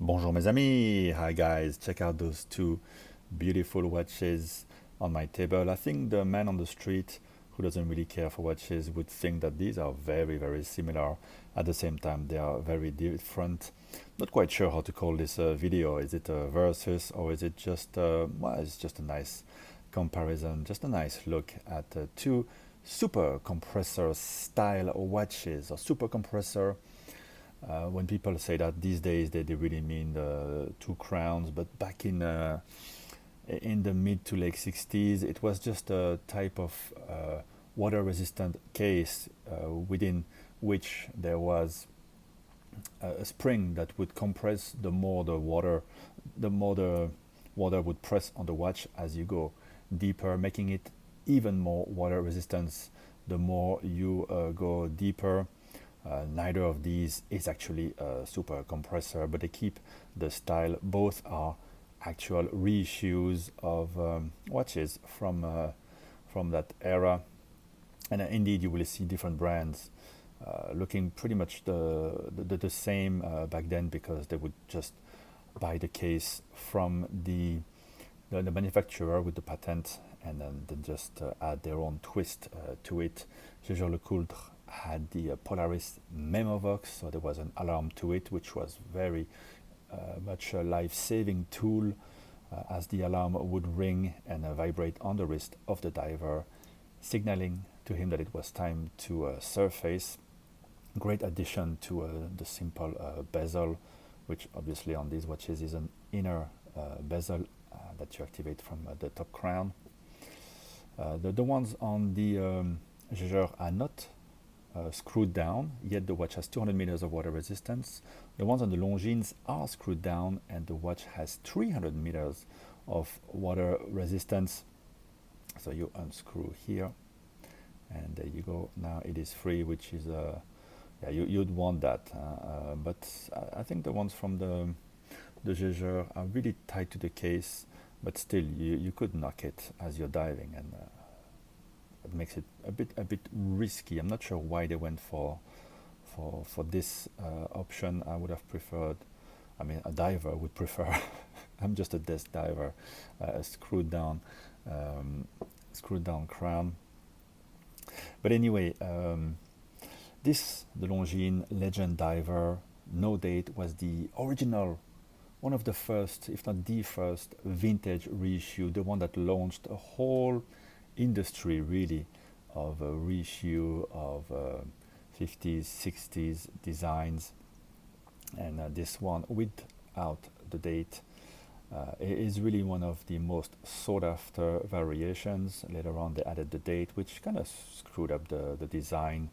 Bonjour mes amis, hi guys, check out those two beautiful watches on my table. I think the man on the street who doesn't really care for watches would think that these are very similar. At the same time they are very different. Not quite sure how to call this video. Is it a versus or is it just well, it's just a nice comparison, just a nice look at two super compressor style watches, or super compressor. When people say that these days, they really mean the two crowns, but back in the mid to late 60s, it was just a type of water resistant case within which there was a spring that would compress. The more the water would press on the watch as you go deeper, making it even more water resistance the more you go deeper. Neither of these is actually a super compressor, but they keep the style. Both are actual reissues of watches from that era, and indeed you will see different brands looking pretty much the same back then, because they would just buy the case from the manufacturer with the patent, and then just add their own twist to it. Jaeger-LeCoultre had the Polaris Memovox, so there was an alarm to it, which was very much a life-saving tool, as the alarm would ring and vibrate on the wrist of the diver, signaling to him that it was time to surface. Great addition to the simple bezel, which obviously on these watches is an inner bezel that you activate from the top crown. The ones on the Jaeger are not screwed down, yet the watch has 200 meters of water resistance. The ones on the Longines are screwed down, and the watch has 300 meters of water resistance. So you unscrew here, and there you go. Now it is free, which is yeah, you'd want that, but I think the ones from the Jaeger are really tight to the case, but still you could knock it as you're diving, and it makes it a bit risky. I'm not sure why they went for this option. I would have preferred, I mean, a diver would prefer. I'm just a desk diver. A screwed down crown. But anyway, the Longines Legend Diver, no date, was the original, one of the first, if not the first, vintage reissue, the one that launched a whole industry really of reissue of 50s, 60s designs. And this one without the date is really one of the most sought after variations. Later on they added the date, which kind of screwed up the design.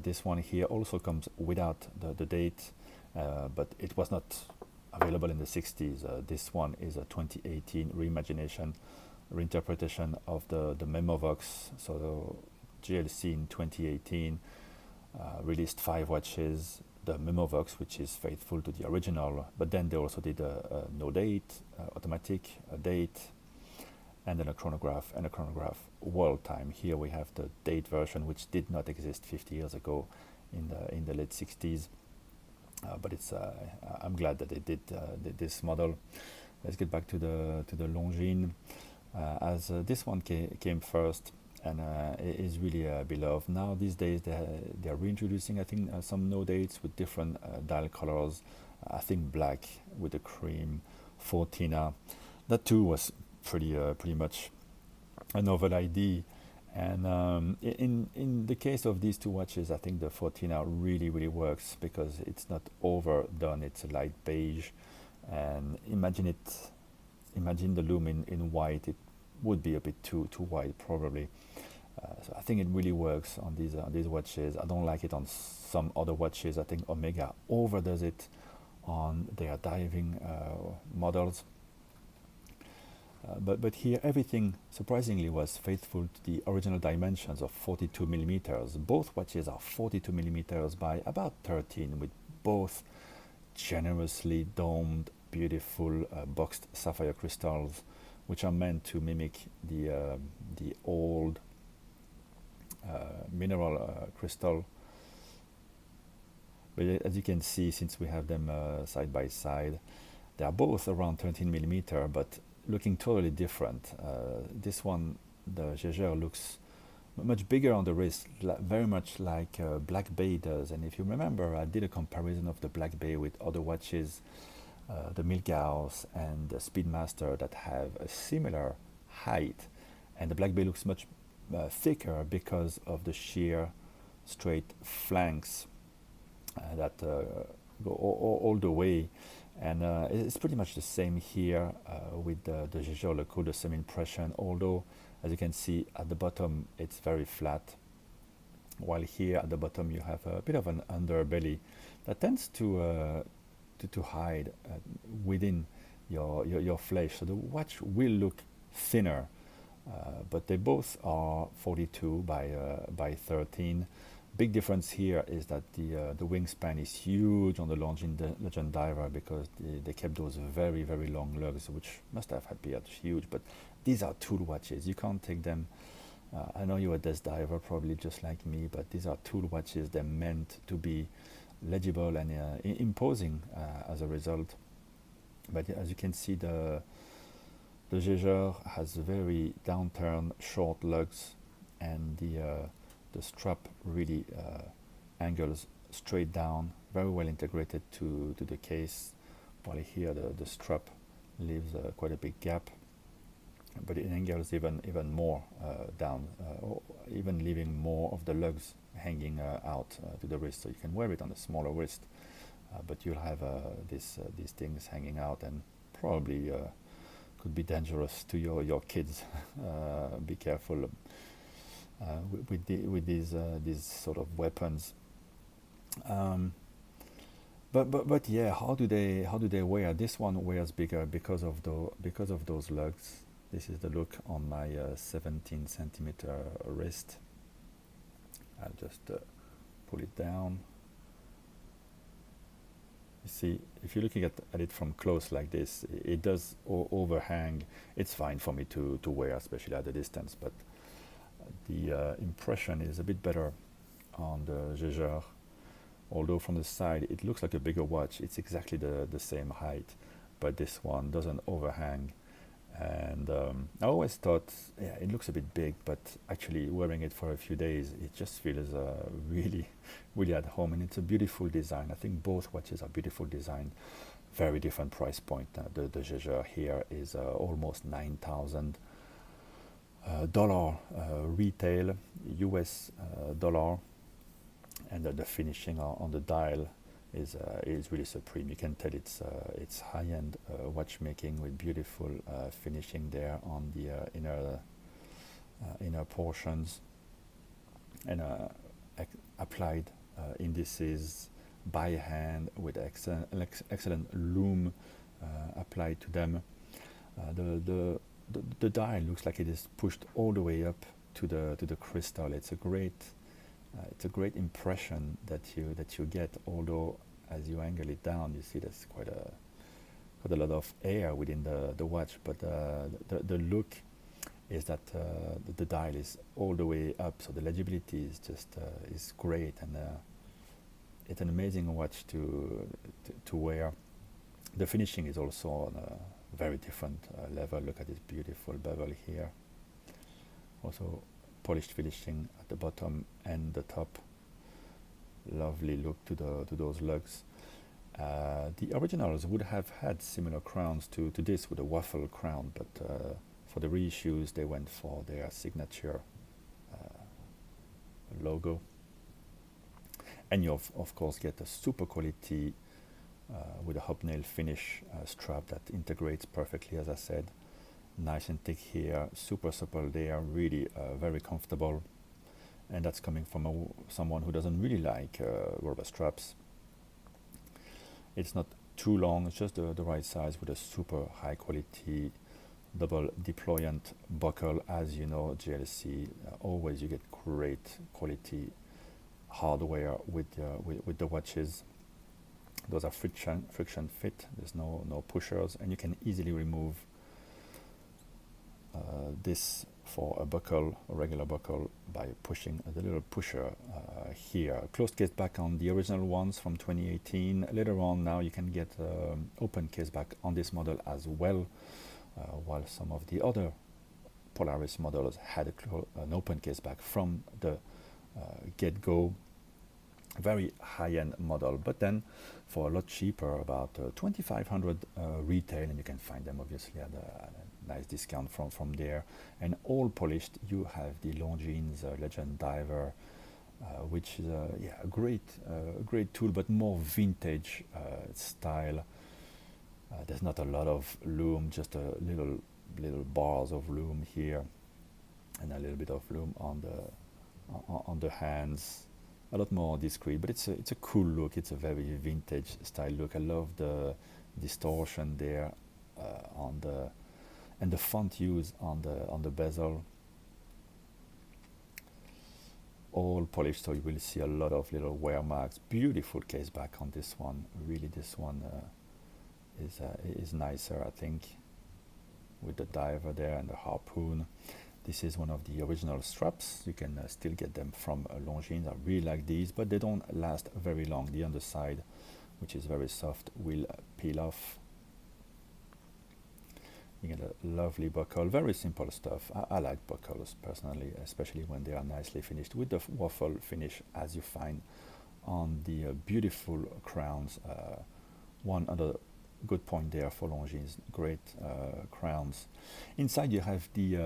This one here also comes without the date, but it was not available in the 60s. This one is a 2018 reimagination, reinterpretation of the Memovox. So the GLC in 2018 released 5 watches. The Memovox, which is faithful to the original, but then they also did a no date, automatic date, and then a chronograph world time. Here we have the date version, which did not exist 50 years ago in the late 60s. But it's I'm glad that they did this model. Let's get back to the Longines, as this one came first, and it is really beloved. Now these days they are reintroducing, I think, some no dates with different dial colors. I think black with the cream, 14er. That too was pretty much a novel idea. And in the case of these two watches, I think the 14er really works, because it's not overdone. It's a light beige, and imagine the lume in white. It would be a bit too white probably. So I think it really works on these watches. I don't like it on some other watches. I think Omega overdoes it on their diving models. But here everything surprisingly was faithful to the original dimensions of 42 millimeters. Both watches are 42 millimeters by about 13, with both generously domed, beautiful boxed sapphire crystals, which are meant to mimic the old mineral crystal But as you can see, since we have them side by side, they are both around 13 millimeter, but looking totally different. This one, the Jaeger, looks much bigger on the wrist, very much like Black Bay does. And if you remember, I did a comparison of the Black Bay with other watches, the Milgauss and the Speedmaster, that have a similar height, and the Black Bay looks much thicker because of the sheer straight flanks that go all the way. And it's pretty much the same here with the Jaeger-LeCoultre, the same impression, although as you can see at the bottom it's very flat, while here at the bottom you have a bit of an underbelly that tends to hide within your flesh. So the watch will look thinner, but they both are 42 by 13. Big difference here is that the wingspan is huge on the Longines Legend Diver, because they kept those very long lugs, which must have appeared huge. But these are tool watches. You can't take them. I know you're a desk diver, probably just like me, but these are tool watches. They're meant to be legible and imposing as a result. But as you can see, the Jaeger has very downturn short lugs, and the strap really angles straight down, very well integrated to the case, while here the strap leaves quite a big gap, but it angles even more down, even leaving more of the lugs hanging out to the wrist. So you can wear it on a smaller wrist, but you'll have these things hanging out, and probably could be dangerous to your kids. Be careful with these sort of weapons. But yeah, how do they wear? This one wears bigger because of those lugs. This is the look on my 17 centimeter wrist. I'll just pull it down. You see, if you're looking at it from close like this, it does overhang. It's fine for me to wear, especially at a distance, but the impression is a bit better on the Jaeger, although from the side it looks like a bigger watch. It's exactly the same height, but this one doesn't overhang. And I always thought, yeah, it looks a bit big, but actually wearing it for a few days, it just feels really at home, and it's a beautiful design. I think both watches are beautiful design, very different price point. The Jaeger here is almost $9,000 retail, US dollar, and the finishing on the dial is really supreme. You can tell it's high-end watchmaking with beautiful finishing there on the inner portions, and applied indices by hand with excellent lume applied to them. The dial looks like it is pushed all the way up to the crystal. It's a great impression that you get, although as you angle it down, you see there's quite a lot of air within the watch. But the look is that the dial is all the way up, so the legibility is just is great, and it's an amazing watch to wear. The finishing is also on a very different level. Look at this beautiful bevel here. Also polished finishing at the bottom and the top. Lovely look to those lugs. The originals would have had similar crowns to this, with a waffle crown, but for the reissues they went for their signature logo. And you of course get a super quality with a hobnail finish strap that integrates perfectly, as I said. Nice and thick here, super supple there, really very comfortable. And that's coming from someone who doesn't really like rubber straps. It's not too long, it's just the right size, with a super high quality double deployant buckle. As you know, GLC, always you get great quality hardware with the watches. Those are friction fit, there's no pushers, and you can easily remove this for a buckle, a regular buckle, by pushing the little pusher here. Closed case back on the original ones from 2018. Later on, now you can get open case back on this model as well, while some of the other Polaris models had an open case back from the get-go. Very high-end model, but then for a lot cheaper, about 2,500 retail, and you can find them obviously at a nice discount from there. And all polished. You have the Longines Legend Diver, which is a great tool, but more vintage style. There's not a lot of loom, just a little bars of loom here, and a little bit of loom on the hands. A lot more discreet, but it's a cool look. It's a very vintage style look. I love the distortion there and the font use on the bezel. All polished, so you will see a lot of little wear marks. Beautiful case back on this one. Really, this one is nicer, I think, with the diver there and the harpoon. This is one of the original straps. You can still get them from Longines. I really like these, but they don't last very long. The underside, which is very soft, will peel off. You get a lovely buckle. Very simple stuff. I like buckles personally, especially when they are nicely finished with the waffle finish, as you find on the beautiful crowns. One other good point there for Longines. Great crowns. Inside you have the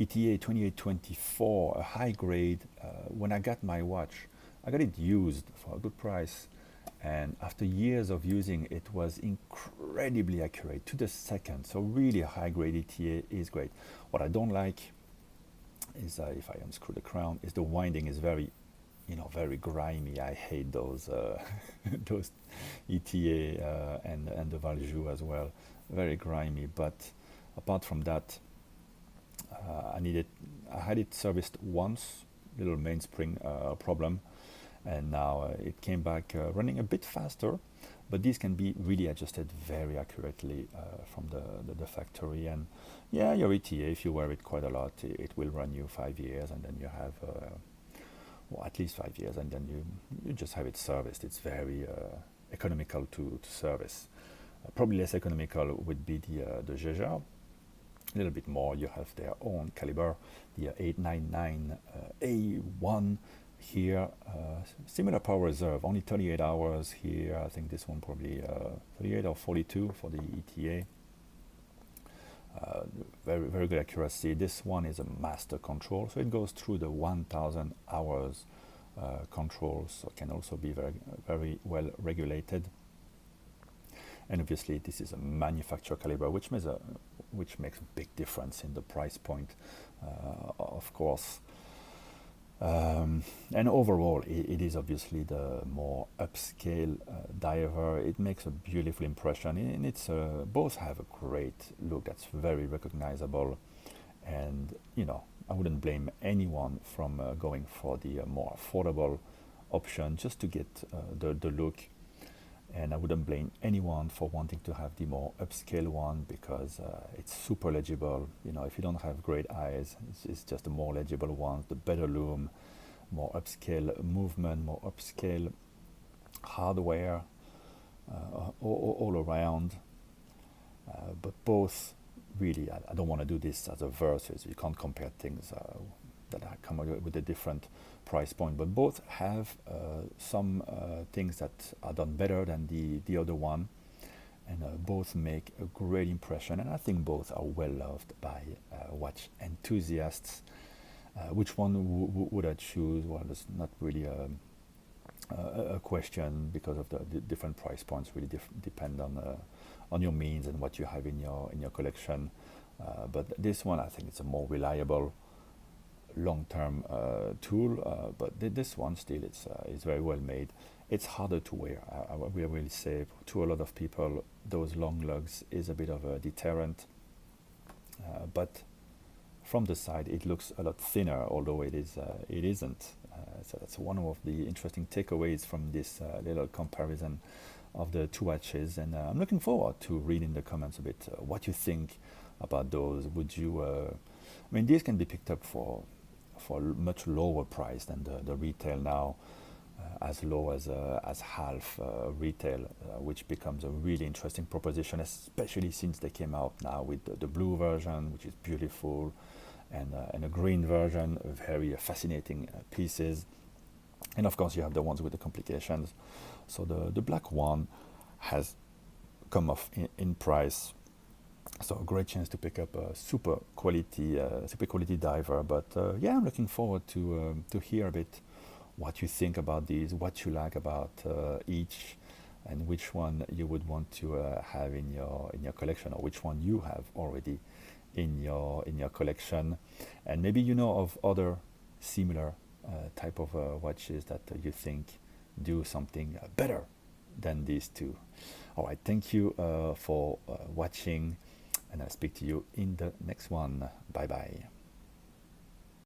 ETA 2824, a high grade. When I got my watch, I got it used for a good price, and after years of using it, was incredibly accurate to the second. So really a high grade ETA is great. What I don't like is if I unscrew the crown, is the winding is very grimy. I hate those those ETA and the Valjoux as well, very grimy. But apart from that, I had it serviced once, little mainspring problem, and now it came back running a bit faster, but these can be really adjusted very accurately from the factory. And yeah, your ETA, if you wear it quite a lot, it will run you 5 years, and then you have at least 5 years, and then you just have it serviced. It's very economical to service. Probably less economical would be the Jaeger. A little bit more. You have their own caliber, the 899 A1 here. Similar power reserve, only 38 hours here. I think this one probably 38 or 42 for the ETA. Very good accuracy. This one is a master control, so it goes through the 1,000 hours control, so it can also be very well regulated. And obviously this is a manufacturer caliber, which makes a big difference in the price point, of course. And overall, it is obviously the more upscale diver. It makes a beautiful impression, and it's both have a great look that's very recognizable. And I wouldn't blame anyone from going for the more affordable option just to get the look. And I wouldn't blame anyone for wanting to have the more upscale one, because it's super legible. If you don't have great eyes, it's just the more legible one, the better loom, more upscale movement, more upscale hardware all around. But both, really, I don't want to do this as a versus. You can't compare things that come with a different price point, but both have some things that are done better than the other one, and both make a great impression, and I think both are well loved by watch enthusiasts. Which one would I choose? Well, it's not really a question, because of the different price points really depend on your means and what you have in your collection. But this one, I think it's a more reliable long-term tool, but this one still is very well made. It's harder to wear. I will say, to a lot of people, those long lugs is a bit of a deterrent, but from the side it looks a lot thinner, although it isn't. So that's one of the interesting takeaways from this little comparison of the two watches, and I'm looking forward to reading the comments a bit, what you think about those. Would you I mean, these can be picked up for much lower price than the retail now, as low as half retail, which becomes a really interesting proposition, especially since they came out now with the blue version, which is beautiful, and a green version, very fascinating pieces. And of course, you have the ones with the complications. So the black one has come off in price. So a great chance to pick up a super quality diver. But yeah, I'm looking forward to hear a bit what you think about these, what you like about each, and which one you would want to have in your collection, or which one you have already in your collection, and maybe you know of other similar type of watches that you think do something better than these two. All right, thank you for watching, and I'll speak to you in the next one. Bye bye.